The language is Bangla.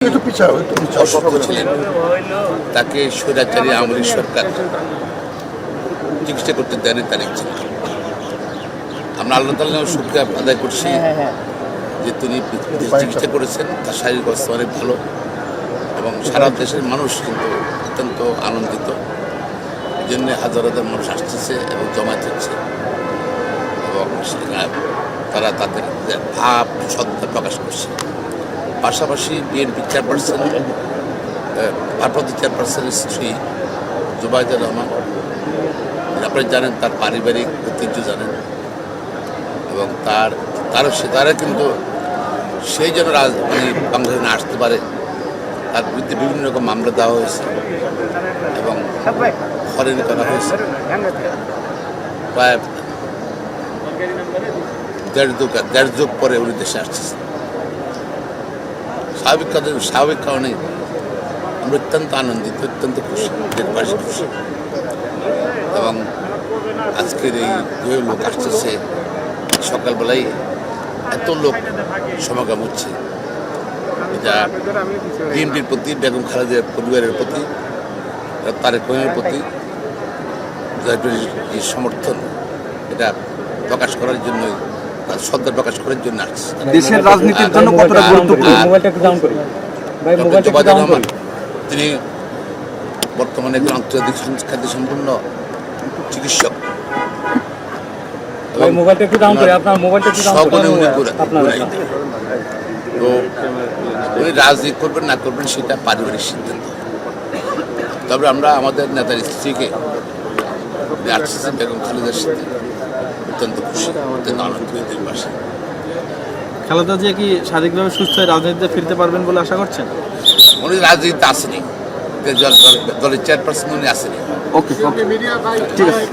অসুস্থ ছিলেন, তাকে স্বৈরাচারী আওয়ামী লীগ সরকার চিকিৎসা করতে দেয়নি তারিখ ছিল। আমরা আল্লাহ তাআলার শুকরিয়া আদায় করছি যে তিনি চিকিৎসা করেছেন, তার শারীরিক অবস্থা অনেক ভালো এবং সারা দেশের মানুষ কিন্তু অত্যন্ত আনন্দিত। এই জন্যে হাজার হাজার মানুষ আসতেছে এবং জমায়েত হচ্ছে এবং তারা তাদের ভাব শ্রদ্ধা প্রকাশ করছে। পাশাপাশি বিএনপি চেয়ারপারসন, ভারপ্রাপ্ত চেয়ারপারসনের স্ত্রী জুবাইদা রহমান, আপনি জানেন তার পারিবারিক ঐতিহ্য জানেন এবং তারা কিন্তু সেই জন্য বাংলাদেশে না আসতে পারে তার বিরুদ্ধে বিভিন্ন রকম মামলা দেওয়া হয়েছে এবং হয়রানি করা হয়েছে। প্রায় দেড় যুগ পরে উনি দেশে আসছেন। স্বাভাবিক কারণে আমরা অত্যন্ত আনন্দিত, অত্যন্ত খুশি, দেশবাসী খুশি এবং আজকের এই যে লোক আসতেছে সকালবেলায় এত লোক সমাগম হচ্ছে, এটা বিএনপির প্রতি, বেগম খালেদার পরিবারের প্রতি, তারেক রহমানের প্রতি যে সমর্থন, এটা প্রকাশ করার জন্য, শ্রদ্ধা প্রকাশ করার জন্য আসছে। দেশের রাজনীতির জন্য কতটা গুরুত্বপূর্ণ। তিনি বর্তমানে একজন আন্তর্জাতিক খ্যাতি সম্পন্ন চিকিৎসক। তো উনি রাজনীতি করবেন না করবেন সেটা পারিবারিক সিদ্ধান্ত। তবে আমরা আমাদের নেতার স্ত্রীকে আসছেন বেগম খালেদার সাথে অত্যন্ত খুশি, অত্যন্ত আনন্দিত দেশবাসী। খালেদা জিয়া কি শারীরিকভাবে সুস্থ হয়ে রাজনীতিতে ফিরতে পারবেন বলে আশা করছেন? উনি রাজনীতিতে আসেনি, দলের চেয়ারপারসন উনি আসেনি। ওকে, ঠিক আছে।